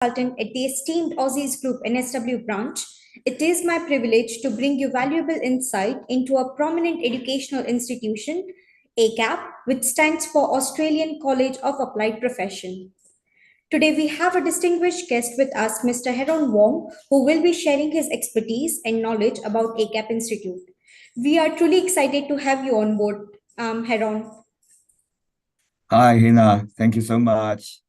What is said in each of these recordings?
Consultant at the esteemed Aussizz Group NSW branch, it is my privilege to bring you valuable insight into a prominent educational institution, ACAP, which stands for Australian College of Applied Profession. Today, we have a distinguished guest with us, Mr. Heron Wong, who will be sharing his expertise and knowledge about ACAP Institute. We are truly excited to have you on board, Heron. Hi, Hina. Thank you so much.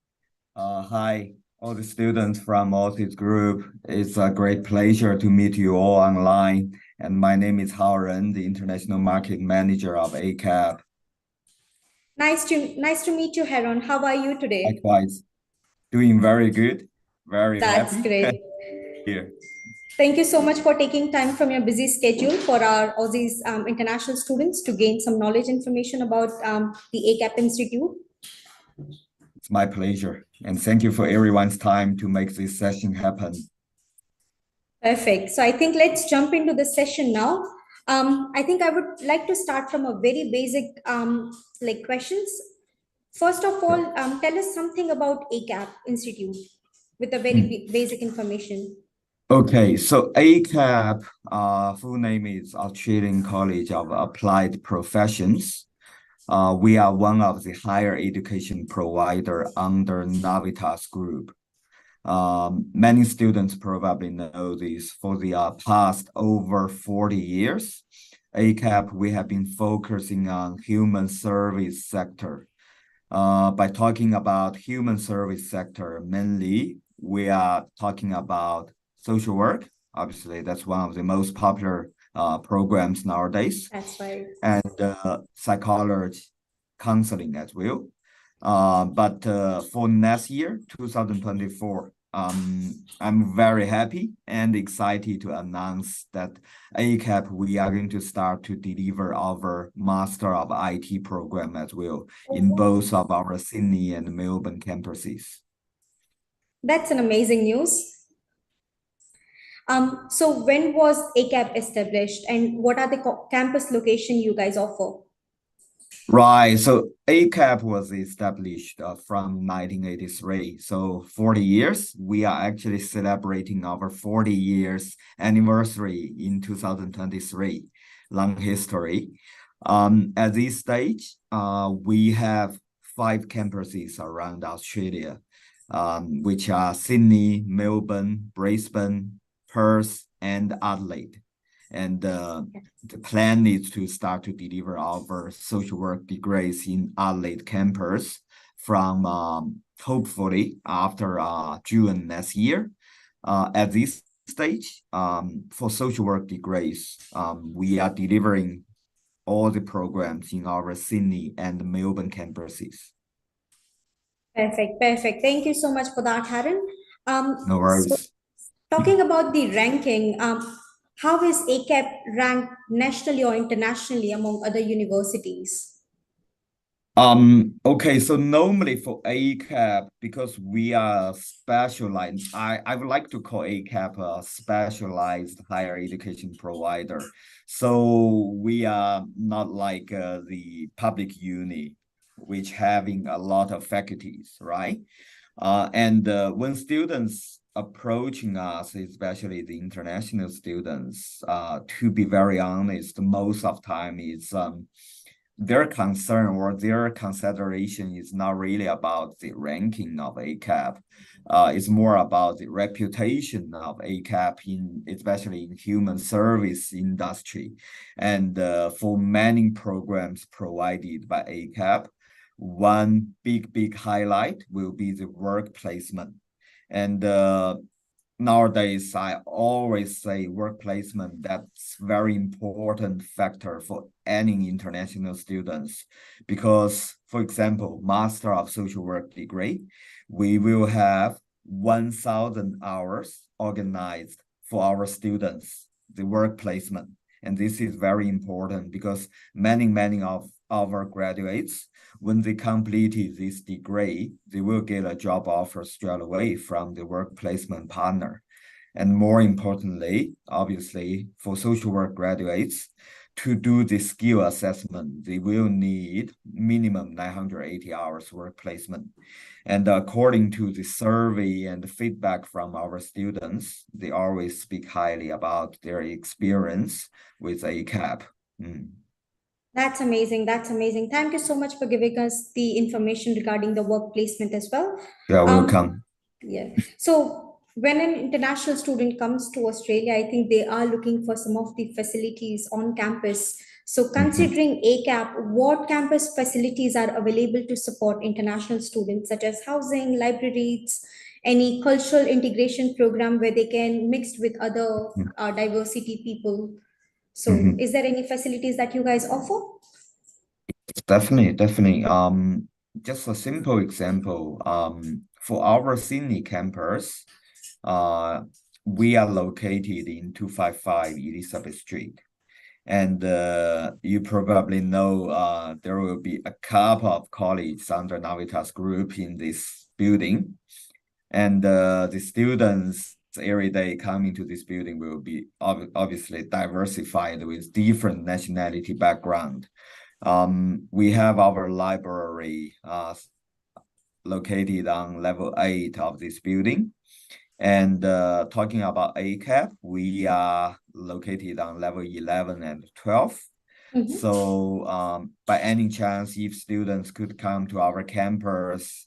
Hi, all the students from Aussizz Group. It's a great pleasure to meet you all online. And my name is Hao Ren, the International Market Manager of ACAP. Nice to meet you, Heron. How are you today? Likewise, doing very good, very That's happy great. here. Thank you so much for taking time from your busy schedule for our Aussizz international students to gain some knowledge information about the ACAP Institute. It's my pleasure. And thank you for everyone's time to make this session happen. Perfect. So I think let's jump into the session now. I think I would like to start from a very basic questions. First of all, tell us something about ACAP Institute with a very basic information. Okay, so ACAP, full name is Australian College of Applied Professions. We are one of the higher education provider under Navitas Group. Many students probably know this. For the past over 40 years, ACAP, we have been focusing on human service sector. By talking about human service sector, mainly we are talking about social work. Obviously, that's one of the most popular programs nowadays. That's right. And psychology, counseling as well. But for next year, 2024, I'm very happy and excited to announce that ACAP, we are going to start to deliver our Master of IT program as well in both of our Sydney and Melbourne campuses. That's an amazing news. So when was ACAP established and what are the campus location you guys offer? Right, so ACAP was established from 1983, so 40 years. We are actually celebrating our 40 years anniversary in 2023, long history. At this stage, we have 5 campuses around Australia, which are Sydney, Melbourne, Brisbane, Perth, and Adelaide. And the plan is to start to deliver our social work degrees in Adelaide campus from hopefully after June next year. At this stage, for social work degrees, we are delivering all the programs in our Sydney and Melbourne campuses. Perfect. Thank you so much for that, Haran. No worries. So talking about the ranking, how is ACAP ranked nationally or internationally among other universities? Okay, so normally for ACAP, because we are specialized, I would like to call ACAP a specialized higher education provider. So we are not like the public uni, which having a lot of faculties, right? And when students approaching us, especially the international students, to be very honest, most of the time is their concern or their consideration is not really about the ranking of ACAP. It's more about the reputation of ACAP especially in human service industry. And for many programs provided by ACAP, one big highlight will be the work placement. And nowadays, I always say work placement, that's very important factor for any international students. Because, for example, Master of Social Work degree, we will have 1,000 hours organized for our students, the work placement. And this is very important because many of our graduates, when they completed this degree, they will get a job offer straight away from the work placement partner. And more importantly, obviously, for social work graduates, to do the skill assessment, they will need minimum 980 hours work placement. And according to the survey and the feedback from our students, they always speak highly about their experience with ACAP. That's amazing. That's amazing. Thank you so much for giving us the information regarding the work placement as well. You're Um, welcome. yeah. So when an international student comes to Australia, I think they are looking for some of the facilities on campus. So considering ACAP, what campus facilities are available to support international students, such as housing, libraries, any cultural integration program where they can mix with other diversity people? So Mhm. is there any facilities that you guys offer? Definitely, definitely. Just a simple example. For our Sydney campus, uh, we are located in 255 Elizabeth Street. And you probably know there will be a couple of colleges under Navitas Group in this building. And the students every day coming to this building will be obviously diversified with different nationality background. We have our library located on level 8 of this building. And talking about ACAP, we are located on level 11 and 12. So by any chance, if students could come to our campus,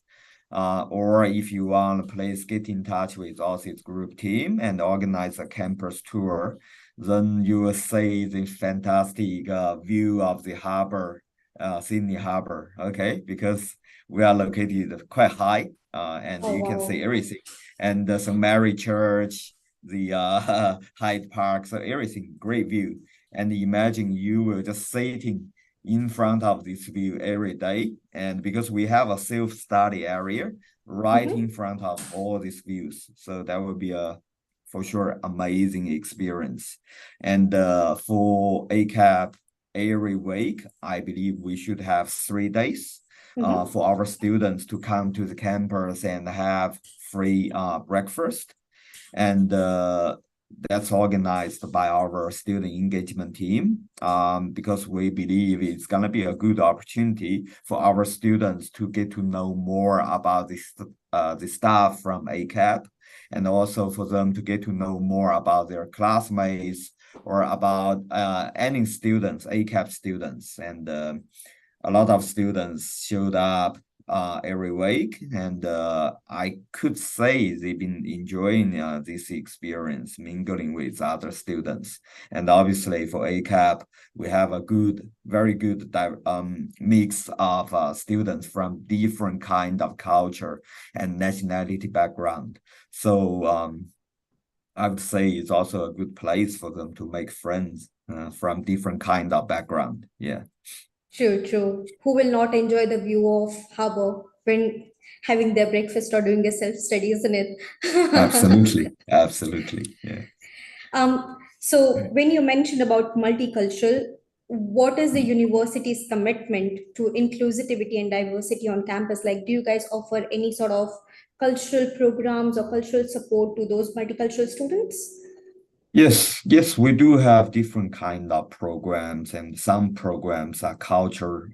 or if you want, please get in touch with Aussizz group team and organize a campus tour. Then you will see the fantastic view of the harbor, Sydney Harbor, okay? Because we are located quite high, and Oh, you can see wow. everything. And St. Mary Church, the Hyde Park, so everything, great view. And imagine you were just sitting in front of this view every day. And because we have a self-study area right in front of all these views. So that will be a, for sure, amazing experience. And for ACAP every week, I believe we should have 3 days for our students to come to the campus and have free breakfast. And that's organized by our student engagement team because we believe it's going to be a good opportunity for our students to get to know more about the staff from ACAP, and also for them to get to know more about their classmates or about any students, ACAP students. And a lot of students showed up every week, and I could say they've been enjoying this experience, mingling with other students. And obviously for ACAP, we have a very good mix of students from different kind of culture and nationality background. So I would say it's also a good place for them to make friends from different kind of background. Yeah. True, true. Who will not enjoy the view of harbor when having their breakfast or doing their self-study, isn't it? Absolutely, absolutely. Yeah. So when you mentioned about multicultural, what is the university's commitment to inclusivity and diversity on campus? Like, do you guys offer any sort of cultural programs or cultural support to those multicultural students? Yes, we do have different kind of programs, and some programs are culture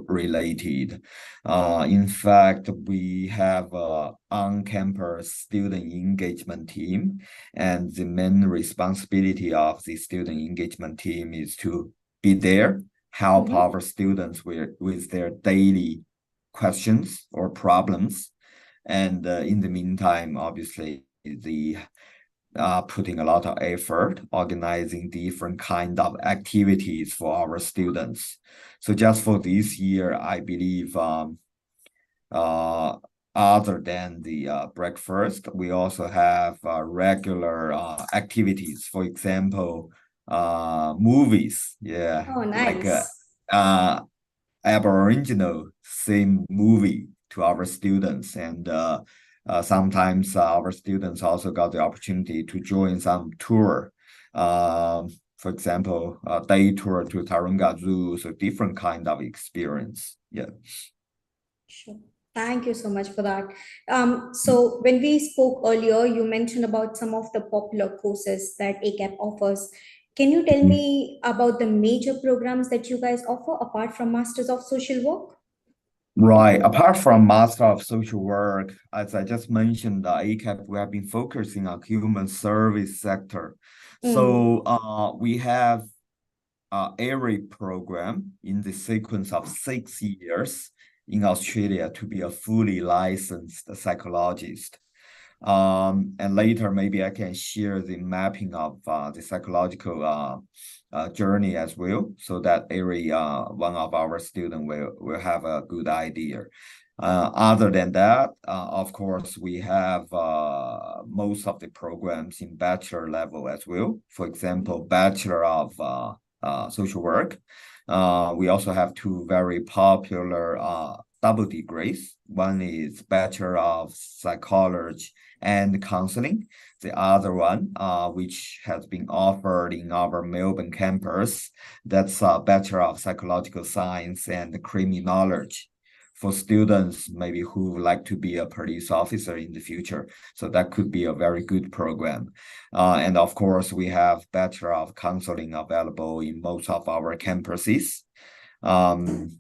related. In fact, we have a on-campus student engagement team, and the main responsibility of the student engagement team is to be there, help our students with their daily questions or problems. And in the meantime, obviously, the putting a lot of effort organizing different kind of activities for our students. So just for this year, I believe other than the breakfast, we also have regular activities. For example, movies. Yeah, Oh, like nice. Aboriginal theme movie to our students. And sometimes our students also got the opportunity to join some tour. For example, a day tour to Taronga Zoo, so different kind of experience. Yeah. Sure. Thank you so much for that. So when we spoke earlier, you mentioned about some of the popular courses that ACAP offers. Can you tell Mhm. me about the major programs that you guys offer apart from Masters of Social Work? Right. Apart from Master of Social Work, as I just mentioned, the ACAP, we have been focusing on human service sector. Mm. So we have every program in the sequence of 6 years in Australia to be a fully licensed psychologist. And later, maybe I can share the mapping of the psychological journey as well, so that every one of our students will have a good idea. Other than that, of course, we have most of the programs in bachelor level as well. For example, Bachelor of Social Work. We also have two very popular double degrees. One is Bachelor of Psychology and Counseling. The other one, which has been offered in our Melbourne campus, that's a Bachelor of Psychological Science and Criminology for students maybe who would like to be a police officer in the future. So that could be a very good program. And of course, we have Bachelor of Counseling available in most of our campuses. And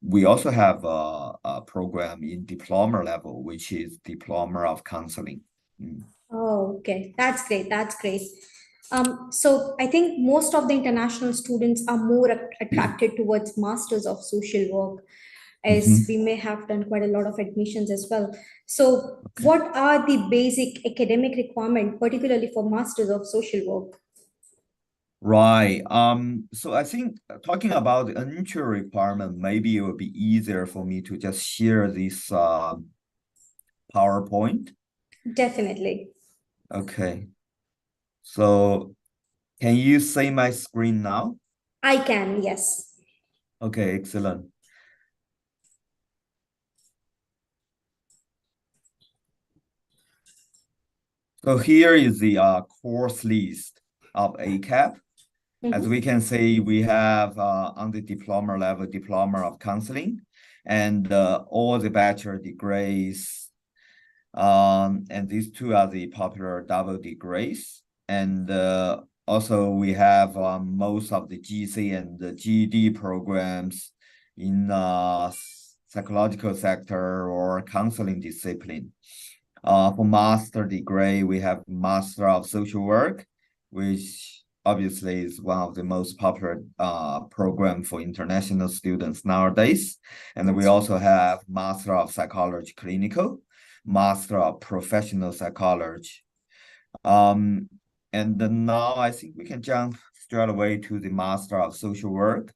we also have a program in diploma level, which is Diploma of Counseling. Mm. Oh, okay. That's great. That's great. So I think most of the international students are more attracted towards Masters of Social Work, as Mhm. we may have done quite a lot of admissions as well. So, what are the basic academic requirement, particularly for Masters of Social Work? Right. So I think talking about the entry requirement, maybe it would be easier for me to just share this PowerPoint. Definitely. Okay. So can you see my screen now? I can, yes. Okay, excellent. So here is the course list of ACAP. As we Mhm. can see, we have on the diploma level, Diploma of Counseling, and all the bachelor degrees. And these two are the popular double degrees. And also we have most of the GC and the GED programs in psychological sector or counseling discipline. For master degree, we have Master of Social Work, which obviously is one of the most popular program for international students nowadays. And we That's right. also have Master of Psychology Clinical, Master of Professional Psychology. And then now I think we can jump straight away to the Master of Social Work.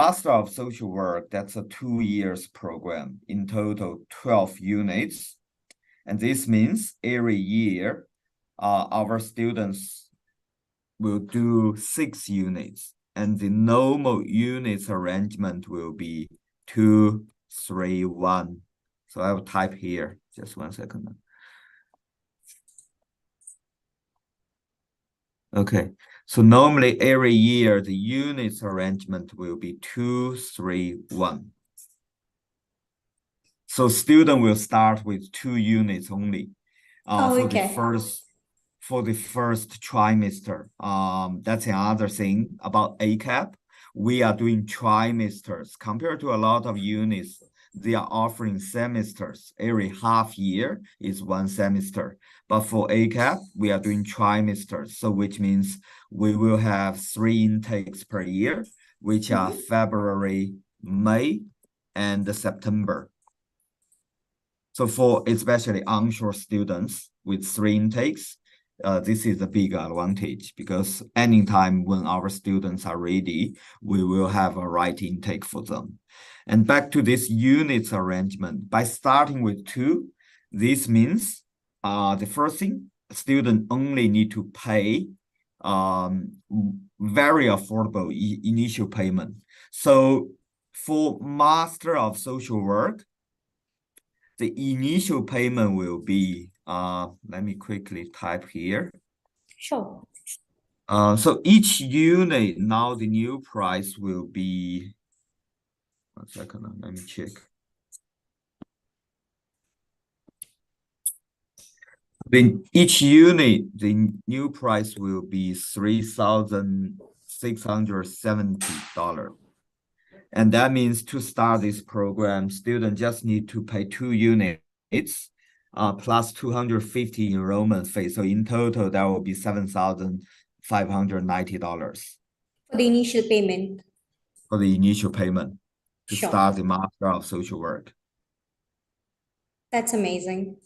Master of Social Work, that's a 2 years program, in total 12 units. And this means every year, our students will do 6 units, and the normal units arrangement will be 2, 3, 1. So I will type here, just 1 second. Okay, so normally every year, the units arrangement will be 2, 3, 1. So student will start with 2 units only Oh, for the okay. first trimester. That's another thing about ACAP. We are doing trimesters compared to a lot of units. They are offering semesters. Every half year is 1 semester. But for ACAP, we are doing trimesters. So which means we will have 3 intakes per year, which are Mhm. February, May, and September. So for especially onshore students with 3 intakes, this is a big advantage because anytime when our students are ready, we will have a right intake for them. And back to this units arrangement, by starting with 2, this means the first thing, student only need to pay very affordable initial payment. So for Master of Social Work, the initial payment will be, let me quickly type here. Sure. So each unit, now the new price will be, 1 second, let me check. Each unit, the new price will be $3,670. And that means to start this program, students just need to pay 2 units, plus 250 enrollment fee. So in total, that will be $7,590 For the initial payment. for the initial payment to Sure. start the Master of Social Work. That's amazing.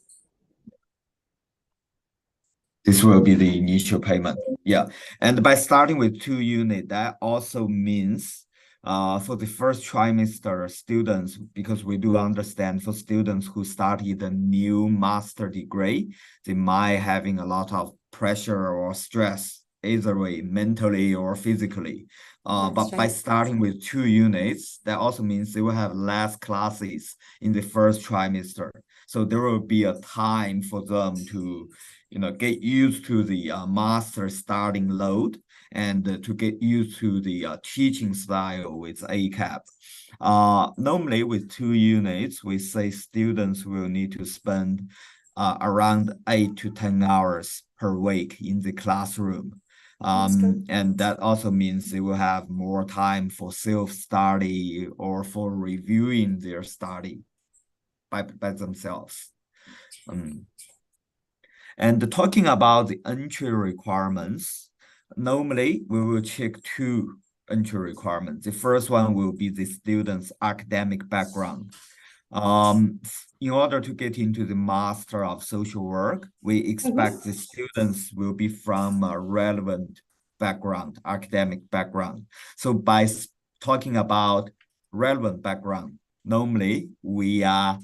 This will be the initial payment. Yeah. And by starting with 2 units, that also means for the first trimester students, because we do understand for students who started the new master degree, they might having a lot of pressure or stress, either way, mentally or physically. That's But by right. starting with 2 units, that also means they will have less classes in the first trimester. So there will be a time for them to get used to the master starting load and to get used to the teaching style with ACAP. Normally with 2 units, we say students will need to spend around 8 to 10 hours per week in the classroom. Understood. And that also means they will have more time for self-study or for reviewing their study by themselves. And talking about the entry requirements, normally we will check 2 entry requirements. The first one will be the student's academic background. In order to get into the Master of Social Work, we expect the students will be from a relevant background, academic background. So by talking about relevant background, normally we are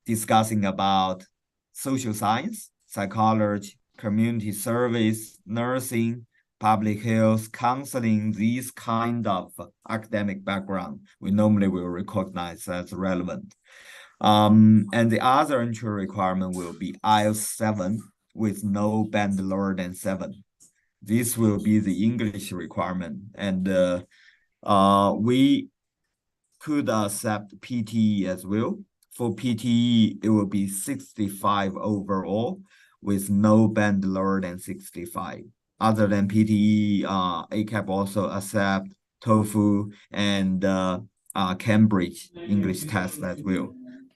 discussing about social science, psychology, community service, nursing, public health, counseling, these kind of academic background, we normally will recognize as relevant. And the other entry requirement will be IELTS 7 with no band lower than 7. This will be the English requirement. And we could accept PTE as well. For PTE, it will be 65 overall with no band lower than 65. Other than PTE, ACAP also accept TOEFL and Cambridge English test as well.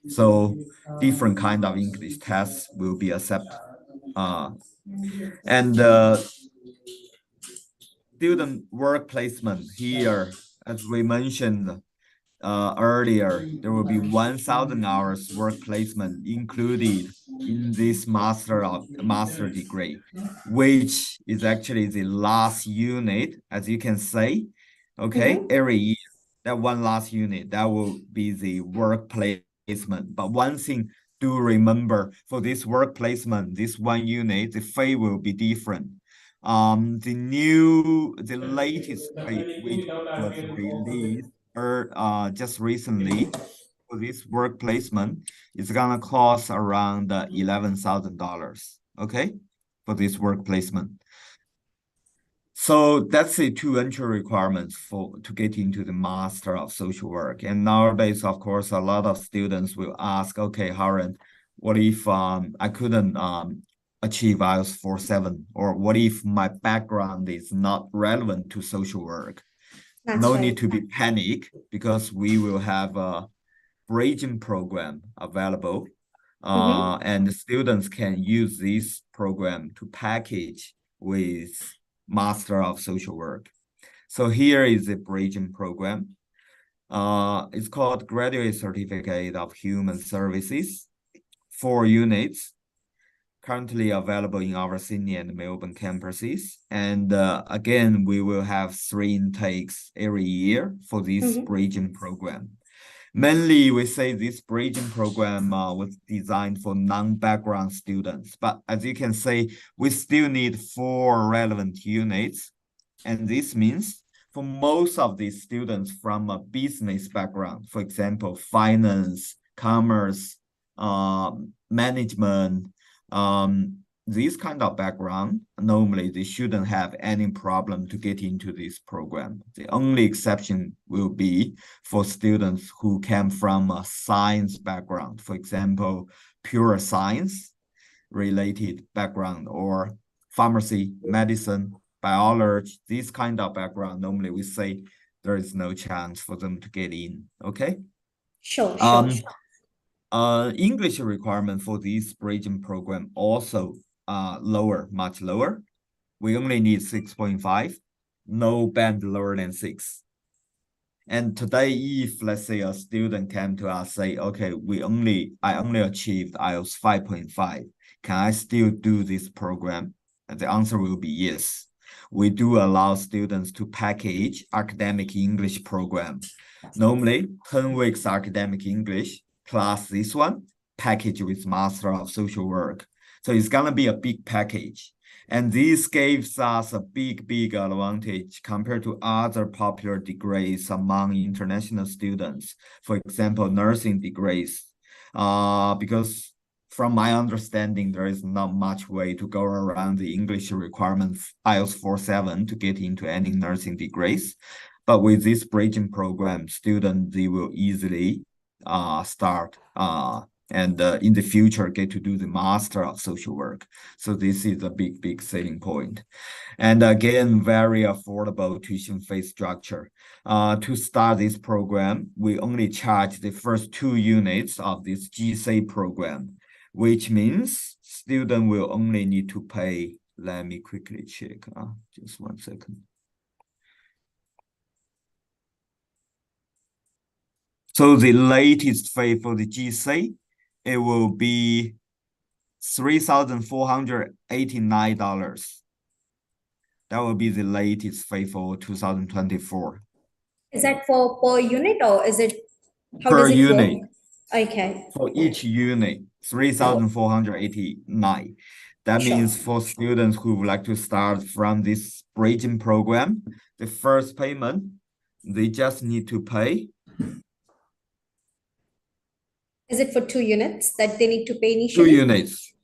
So different kind of English tests will be accepted. And student work placement here, as we mentioned, earlier, there will be 1,000 hours work placement included in this master degree, which is actually the last unit, as you can say, okay, every year, that one last unit, that will be the work placement. But one thing do remember, for this work placement, this 1 unit, the fee will be different. The latest fee which was released just recently for this work placement is gonna cost around $11,000. Okay, for this work placement. So that's the 2 entry requirements to get into the Master of Social Work. And nowadays, of course, a lot of students will ask, okay, Haran, what if I couldn't achieve IELTS 4.7, or what if my background is not relevant to social work? That's no right. need to be panic, because we will have a bridging program available. And the students can use this program to package with Master of Social Work. So here is the bridging program. It's called Graduate Certificate of Human Services, 4 units, currently available in our Sydney and Melbourne campuses. And again, we will have 3 intakes every year for this bridging program. Mainly, we say this bridging program was designed for non-background students. But as you can see, we still need 4 relevant units. And this means for most of these students from a business background, for example, finance, commerce, management, this kind of background, normally they shouldn't have any problem to get into this program. The only exception will be for students who came from a science background, for example, pure science, related background or pharmacy, medicine, biology, this kind of background, normally we say there is no chance for them to get in. Okay. Sure, sure. English requirement for this bridging program also lower, much lower. We only need 6.5, no band lower than 6. And today, if let's say a student came to us say, okay, I only achieved IELTS 5.5, can I still do this program? And the answer will be yes. We do allow students to package academic English program. Normally, 10 weeks academic English plus this one, package with Master of Social Work. So it's gonna be a big package. And this gives us a big advantage compared to other popular degrees among international students. For example, nursing degrees, because from my understanding, there is not much way to go around the English requirements IELTS 4.7 to get into any nursing degrees. But with this bridging program, students, they will easily start and in the future get to do the Master of Social Work. So this is a big selling point. And again, very affordable tuition fee structure. To start this program, we only charge the first 2 units of this GC program, which means student will only need to pay, let me quickly check, just 1 second. So the latest fee for the GC, it will be $3,489. That will be the latest fee for 2024. Is that for per unit or is it, how per does it unit. work? Okay. For each unit, 3,489. That means for students who would like to start from this bridging program, the first payment, they just need to pay. Is it for 2 units that they need to pay 2 initially? units.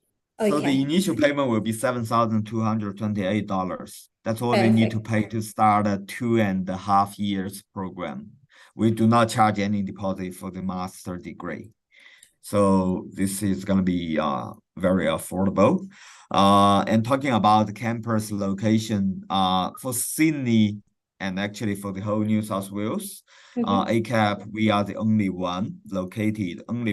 Okay. So the initial payment will be $7,228. That's all they need to pay to start a 2.5 years program. We do not charge any deposit for the master degree. So this is going to be very affordable. And talking about the campus location, for Sydney and actually for the whole New South Wales, ACAP, we are the only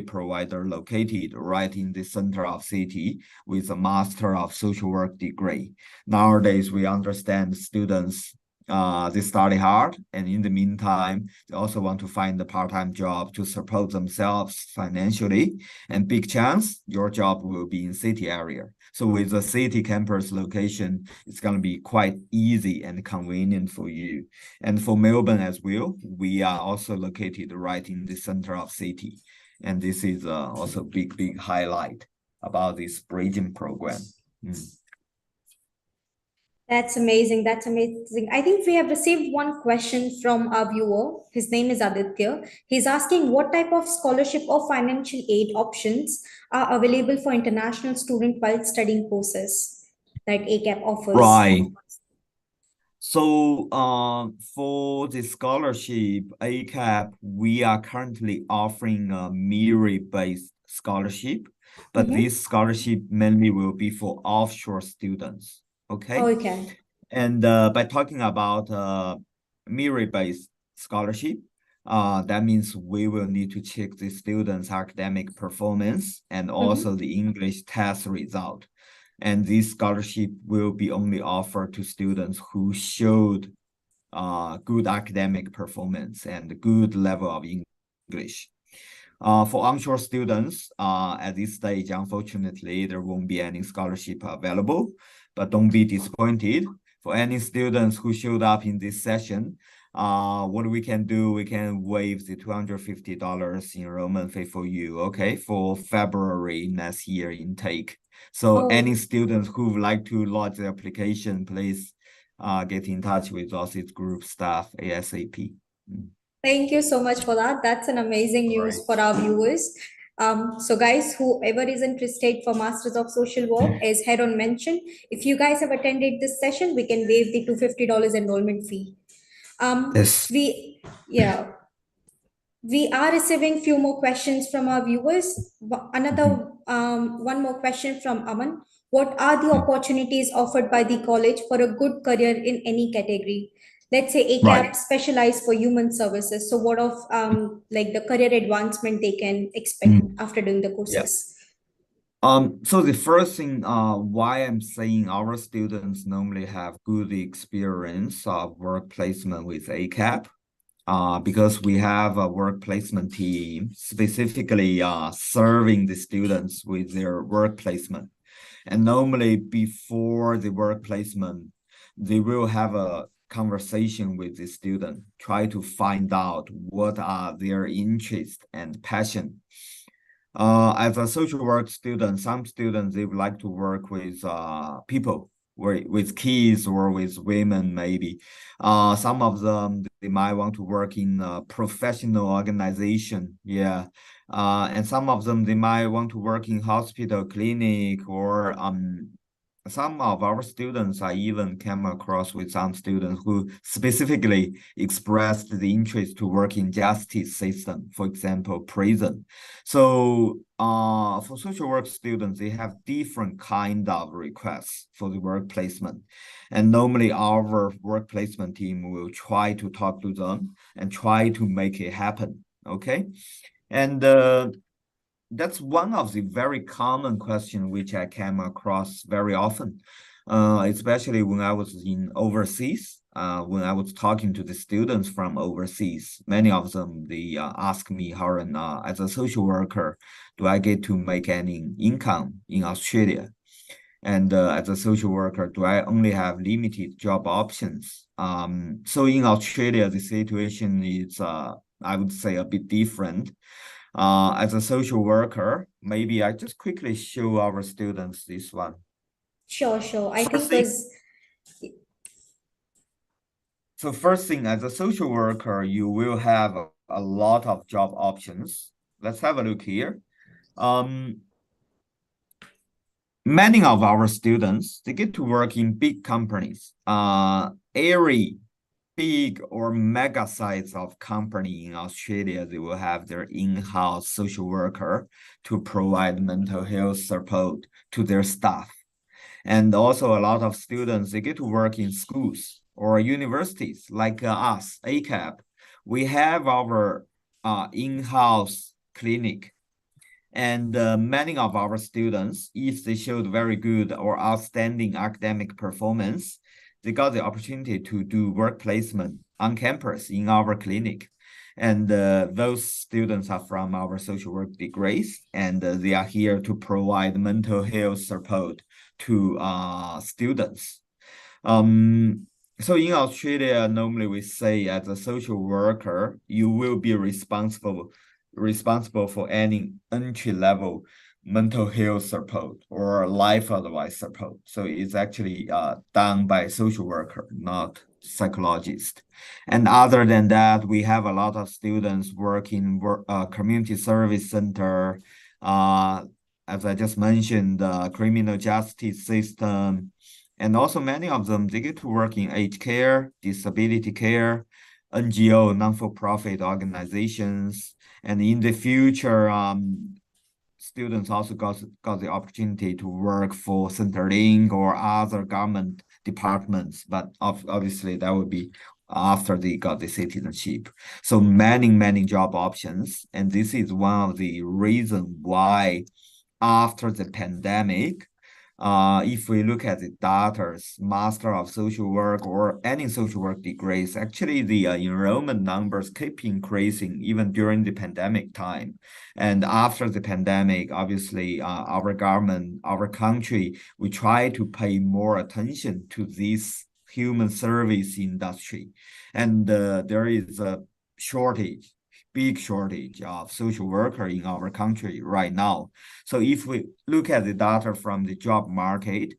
provider located right in the center of city with a Master of Social Work degree. Nowadays, we understand students, they study hard, and in the meantime, they also want to find a part-time job to support themselves financially. And big chance, your job will be in city area. So with the city campus location, it's going to be quite easy and convenient for you. And for Melbourne as well, we are also located right in the center of city. And this is also big highlight about this bridging program. That's amazing. That's amazing. I think we have received one question from our viewer. His name is Aditya. He's asking what type of scholarship or financial aid options are available for international student while studying courses that ACAP offers. Right. So for the scholarship, ACAP, we are currently offering a merit-based scholarship, but this scholarship mainly will be for offshore students. Okay. Okay. And by talking about merit-based scholarship, that means we will need to check the students' academic performance and also the English test result. And this scholarship will be only offered to students who showed good academic performance and good level of English. For onshore students, at this stage, unfortunately, there won't be any scholarship available, but don't be disappointed. For any students who showed up in this session, what we can do, we can waive the $250 enrollment fee for you, okay, for February next year intake. So any students who would like to lodge the application, please get in touch with Aussizz Group staff ASAP. Thank you so much for that. That's an amazing news for our viewers. So guys, whoever is interested for Masters of Social Work, as Heron mentioned, if you guys have attended this session, we can waive the $250 enrollment fee. Yes. We are receiving few more questions from our viewers. Another one more question from Aman. What are the opportunities offered by the college for a good career in any category? Let's say Right. ACAP specialized for human services. So what of like the career advancement they can expect Mm. after doing the Yeah. courses? So the first thing, why I'm saying our students normally have good experience of work placement with ACAP, because we have a work placement team specifically serving the students with their work placement. And normally before the work placement, they will have a conversation with the student, try to find out what are their interests and passion. As a social work student, some students, they would like to work with people, with kids or with women, maybe. Some of them, they might want to work in a professional organization. Yeah. And some of them, they might want to work in hospital, clinic, or some of our students I even came across with some students who specifically expressed the interest to work in justice system, for example, prison. So for social work students, they have different kind of requests for the work placement. And normally our work placement team will try to talk to them and try to make it happen. Okay. And that's one of the very common question which I came across very often, especially when I was in overseas. When I was talking to the students from overseas, many of them, they ask me, Harun, as a social worker, do I get to make any income in Australia? And as a social worker, do I only have limited job options? So in Australia, the situation is, I would say, a bit different. As a social worker, maybe I just quickly show our students this one. Sure, sure. I First think thing, because so first thing, as a social worker, you will have a lot of job options. Let's have a look here. Many of our students, they get to work in big companies, every big or mega size of company in Australia, they will have their in-house social worker to provide mental health support to their staff. And also a lot of students, they get to work in schools or universities like us, ACAP. We have our in-house clinic. And many of our students, if they showed very good or outstanding academic performance, they got the opportunity to do work placement on campus in our clinic. And those students are from our social work degrees, and they are here to provide mental health support to students. So in Australia, normally we say as a social worker, you will be responsible for any entry-level mental health support or life advice support. So it's actually done by social worker, not psychologist. And other than that, we have a lot of students working community service center, as I just mentioned, the criminal justice system, and also many of them, they get to work in aged care, disability care, NGO, non-for-profit organizations. And in the future, students also got the opportunity to work for Centrelink or other government departments, but obviously that would be after they got the citizenship. So many job options. And this is one of the reasons why after the pandemic, if we look at the data's Master of Social Work or any social work degrees, actually the enrollment numbers keep increasing even during the pandemic time. And after the pandemic, obviously, our government, our country, we try to pay more attention to this human service industry. And there is a big shortage of social worker in our country right now. So if we look at the data from the job market,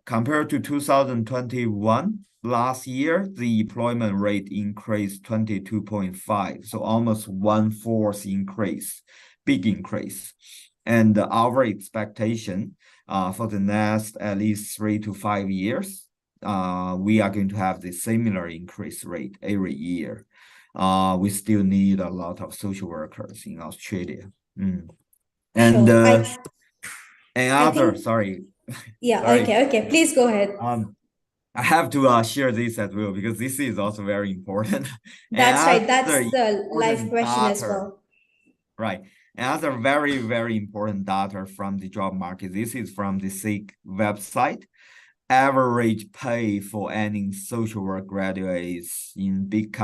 compared to 2021, last year, the employment rate increased 22.5, so almost 1/4 increase, big increase. And our expectation for the next at least 3 to 5 years, we are going to have the similar increase rate every year. We still need a lot of social workers in Australia. And sure. I Another, think, sorry, yeah, sorry. okay. Yeah. Please go ahead. I have to share this as well because this is also very important. That's right. Another That's the live important question as data, well. right? Another very, very important data from the job market. This is from the SEEK website. Average pay for any social work graduates in big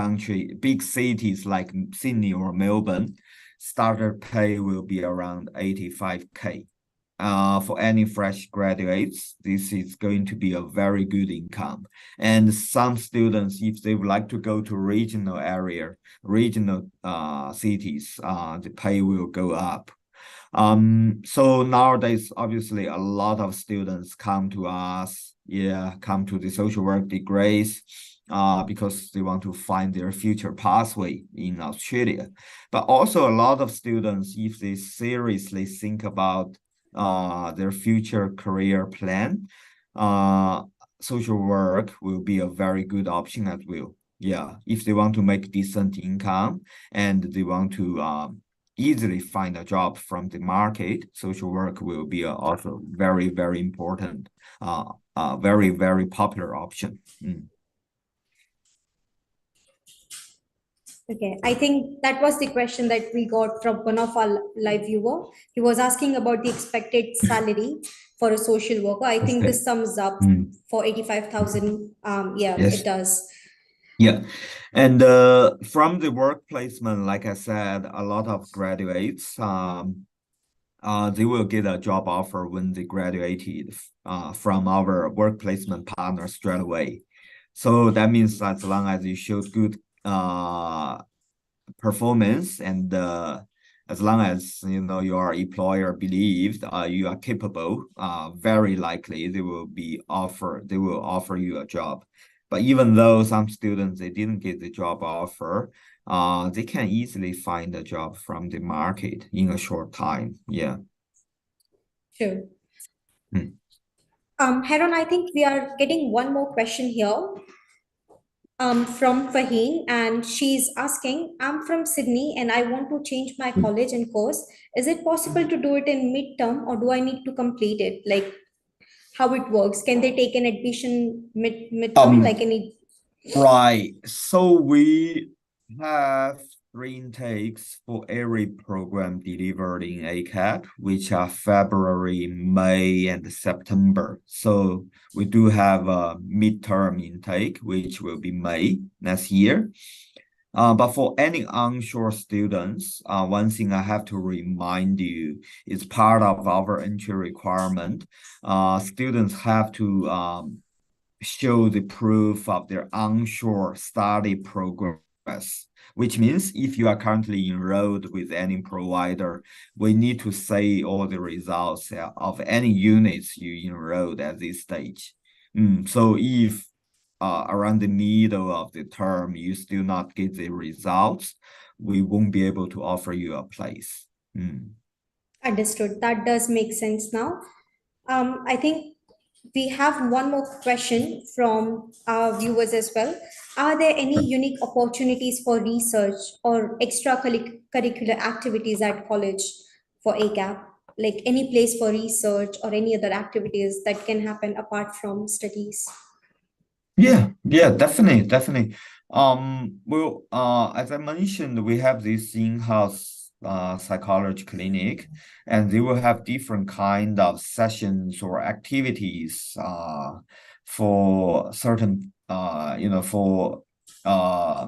cities like Sydney or Melbourne, starter pay will be around 85K. For any fresh graduates, this is going to be a very good income. And some students, if they would like to go to regional cities, the pay will go up. So nowadays, obviously, a lot of students come to us, come to the social work degrees, because they want to find their future pathway in Australia. But also a lot of students, if they seriously think about their future career plan, social work will be a very good option as well. Yeah, if they want to make decent income and they want to easily find a job from the market, social work will be also very, very important, very, very popular option. Okay, I think that was the question that we got from one of our live viewer. He was asking about the expected salary for a social worker. I think Okay. this sums up for 85,000. Yeah, it Yes. does. Yeah. And from the work placement, like I said, a lot of graduates, they will get a job offer when they graduated from our work placement partner straight away. So that means as long as you showed good performance and as long as your employer believed you are capable, very likely they will offer you a job. But even though some students they didn't get the job offer, they can easily find a job from the market in a short time. Yeah. Sure. Hmm. Heron, I think we are getting one more question here from Faheen, and she's asking, I'm from Sydney and I want to change my college and course. Is it possible to do it in midterm or do I need to complete it? Like how it works? Can they take an admission midterm, like Um, any? Right. So we have three intakes for every program delivered in ACAP, which are February, May, and September. So we do have a midterm intake, which will be May next year. But for any onshore students, one thing I have to remind you is part of our entry requirement. Students have to show the proof of their onshore study progress, which means if you are currently enrolled with any provider, we need to say all the results of any units you enrolled at this stage. So if around the middle of the term you still not get the results, we won't be able to offer you a place. Understood. That does make sense now. I think we have one more question from our viewers as well. Are there any unique opportunities for research or extracurricular activities at college for ACAP? Like any place for research or any other activities that can happen apart from studies? Yeah, definitely, definitely. Well, as I mentioned, we have this in-house psychology clinic, and they will have different kind of sessions or activities for certain for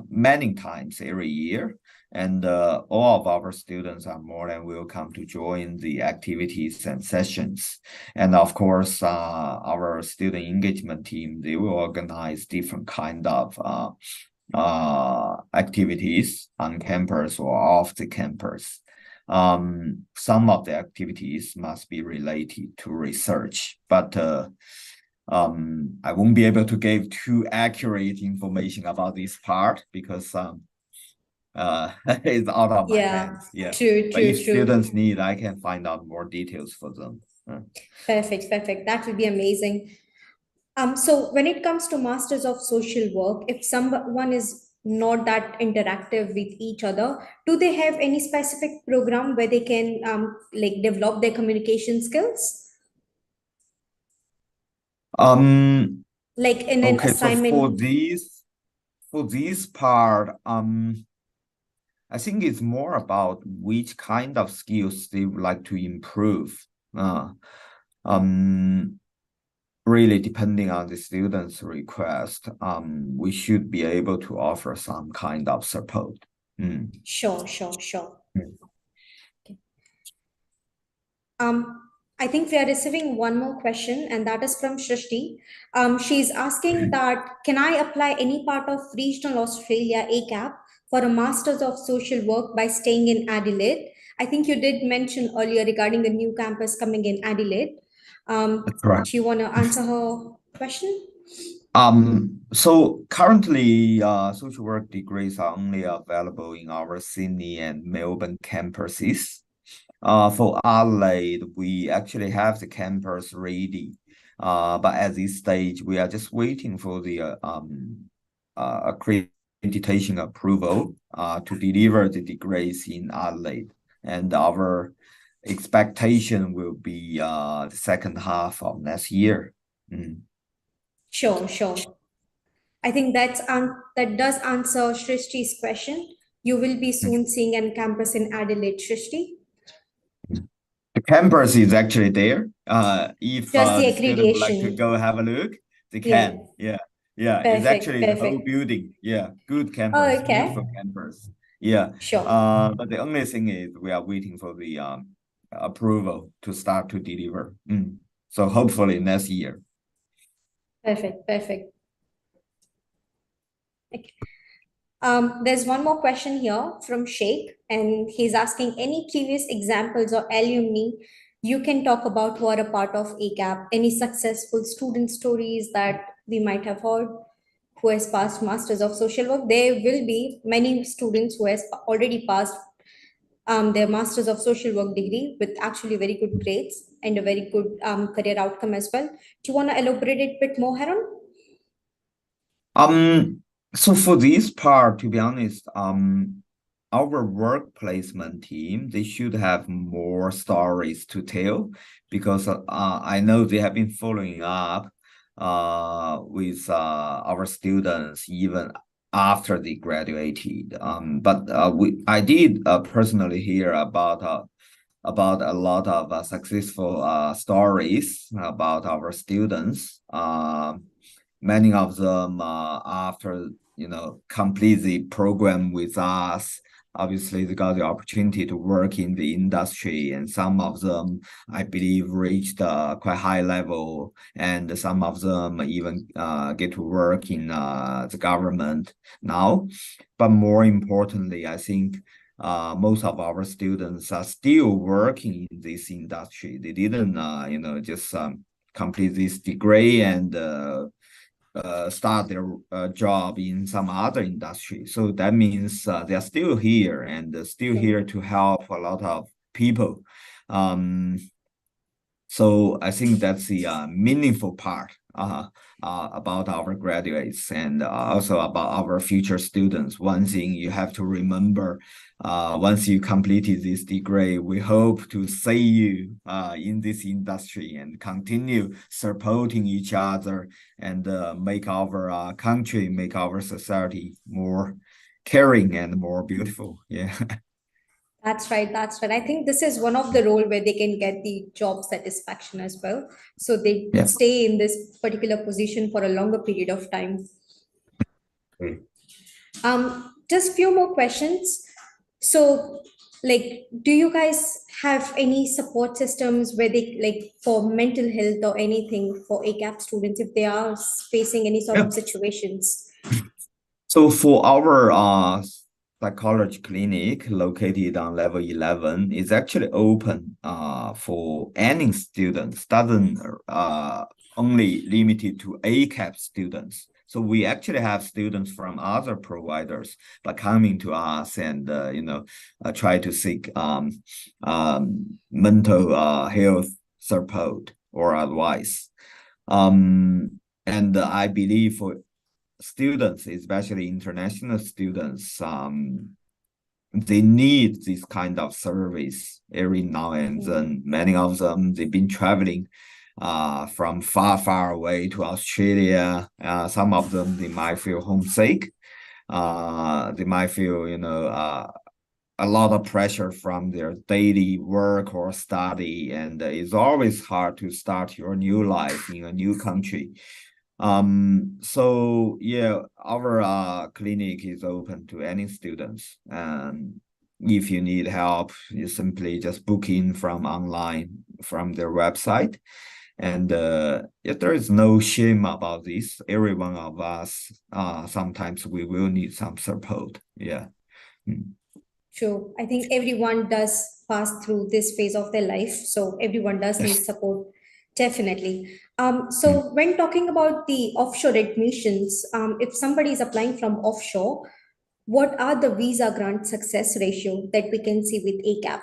many times every year. And all of our students are more than welcome to join the activities and sessions. And of course, our student engagement team, they will organize different kind of activities on campus or off the campus. Some of the activities must be related to research, but I won't be able to give too accurate information about this part because it's out of my Yeah, hands. Yeah. true, But true, if true. students need, I can find out more details for them. Perfect, perfect. That will be amazing. So when it comes to Masters of Social Work, if someone is not that interactive with each other, do they have any specific program where they can like develop their communication skills? Like in an Okay, so assignment? for this part, I think it's more about which kind of skills they would like to improve. Um, really depending on the student's request, we should be able to offer some kind of support. Sure, sure, sure. Mm. Okay. I think we are receiving one more question, and that is from Shrishti. She's asking that, can I apply any part of regional Australia ACAP for a Masters of Social Work by staying in Adelaide? I think you did mention earlier regarding the new campus coming in Adelaide. That's right. Do you want to answer her question? So currently, social work degrees are only available in our Sydney and Melbourne campuses. For Adelaide, we actually have the campus ready. But at this stage, we are just waiting for the accreditation approval to deliver the degrees in Adelaide. And our expectation will be the second half of next year. Sure, sure. I think that does answer Shrishti's question. You will be soon seeing a campus in Adelaide, Shrishti. The campus is actually there. If Just the the student would like to accreditation. go have a look, they Yeah, can. Yeah. It's perfect, actually the whole perfect. building. Yeah, good Oh, campus, okay. beautiful campus. Yeah. Sure. But the only thing is we are waiting for the approval to start to deliver. So hopefully next year. Perfect, perfect. Okay. There's one more question here from Sheikh, and he's asking any previous examples or alumni you can talk about who are a part of ACAP, any successful student stories that we might have heard who has passed Masters of Social Work. There will be many students who has already passed their Masters of Social Work degree with actually very good grades and a very good career outcome as well. Do you want to elaborate it a bit more, Heron? So for this part, to be honest, our work placement team, they should have more stories to tell because I know they have been following up with our students even after they graduated. But I did personally hear about a lot of successful stories about our students. Many of them after complete the program with us, obviously they got the opportunity to work in the industry, and some of them I believe reached a quite high level, and some of them even get to work in the government now. But more importantly, I think most of our students are still working in this industry. They didn't just complete this degree and start their job in some other industry. So that means they're still here and still here to help a lot of people. So I think that's the meaningful part about our graduates and also about our future students. One thing you have to remember, once you completed this degree, we hope to see you in this industry and continue supporting each other and make our country, make our society more caring and more beautiful. Yeah. That's right. That's right. I think this is one of the role where they can get the job satisfaction as well. So they Yeah. stay in this particular position for a longer period of time. Okay. Just few more questions. So, like, do you guys have any support systems where they like for mental health or anything for ACAP students if they are facing any sort Yeah. of situations? So for our psychology clinic located on level 11 is actually open for any students, doesn't only limited to ACAP students. So we actually have students from other providers, but coming to us and try to seek mental health support or advice. And I believe for students, especially international students, they need this kind of service every now and then. Many of them, they've been traveling from far away to Australia. Some of them, they might feel homesick. They might feel, a lot of pressure from their daily work or study, and it's always hard to start your new life in a new country. So yeah, our clinic is open to any students, and if you need help, you simply just book in from online from their website. And yeah, there is no shame about this. Every one of us, sometimes we will need some support. Yeah. True. I think everyone does pass through this phase of their life, so everyone does need Yes. support, definitely. Mm. So when talking about the offshore admissions, if somebody is applying from offshore, what are the visa grant success ratio that we can see with ACAP?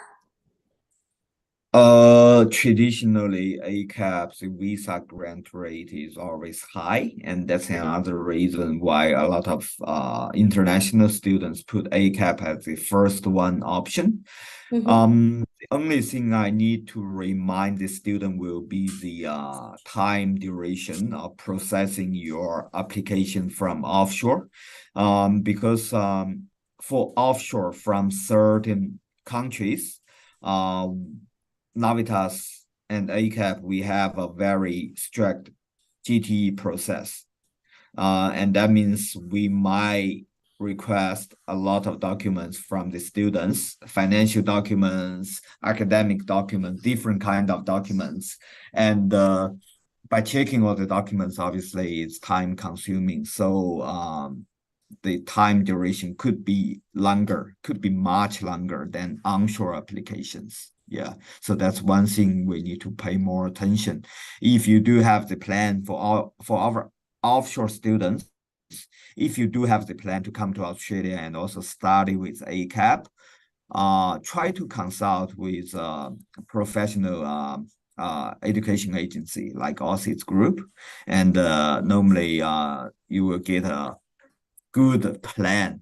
Traditionally, ACAP's visa grant rate is always high, and that's another reason why a lot of international students put ACAP as the first one option. Mm-hmm. The only thing I need to remind the student will be the time duration of processing your application from offshore, because for offshore from certain countries, uh, Navitas and ACAP, we have a very strict GTE process. And that means we might request a lot of documents from the students, financial documents, academic documents, different kind of documents. And by checking all the documents, obviously it's time consuming. So the time duration could be longer, could be much longer than onshore applications. Yeah, so that's one thing we need to pay more attention. If you do have the plan for our offshore students, if you do have the plan to come to Australia and also study with ACAP, try to consult with a professional education agency like Aussizz Group, and normally you will get a good plan,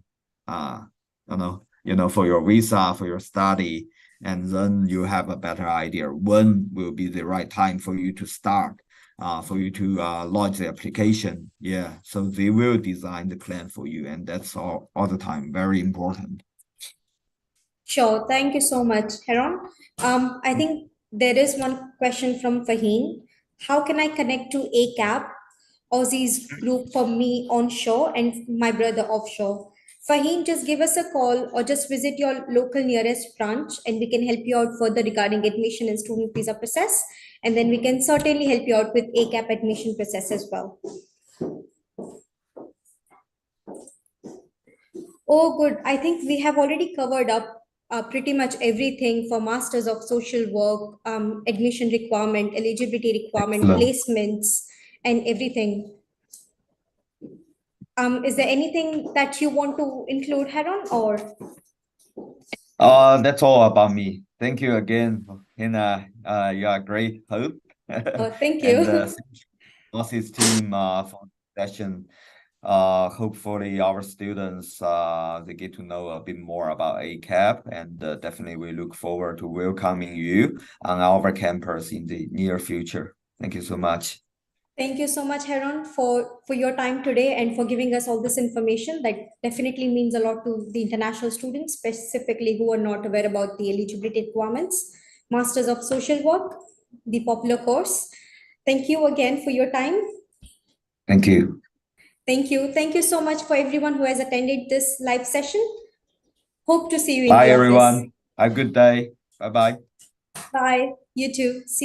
for your visa, for your study, and then you have a better idea when will be the right time for you to start, for you to launch the application. Yeah, so they will design the plan for you, and that's all the time very important. Sure. Thank you so much, Heron. I think there is one question from Faheen. How can I connect to ACAP, Aussizz group for me onshore and my brother offshore? Faheen, just give us a call or just visit your local nearest branch and we can help you out further regarding admission and student visa process. And then we can certainly help you out with ACAP admission process as well. Oh, good. I think we have already covered up pretty much everything for Masters of Social Work, admission requirement, eligibility requirement, Excellent. placements, and everything. Is there anything that you want to include, Heron, or? That's all about me. Thank you again, Hina. You are a great host. Thank And you. Aussizz team for the session. Hopefully our students they get to know a bit more about ACAP, and definitely we look forward to welcoming you on our campus in the near future. Thank you so much. Thank you so much, Heron, for your time today and for giving us all this information. That definitely means a lot to the international students, specifically who are not aware about the eligibility requirements. Masters of Social Work, the popular course. Thank you again for your time. Thank you. Thank you. Thank you so much for everyone who has attended this live session. Hope to see you in Bye, the office. everyone. Have a good day. Bye-bye. Bye. You too. See you.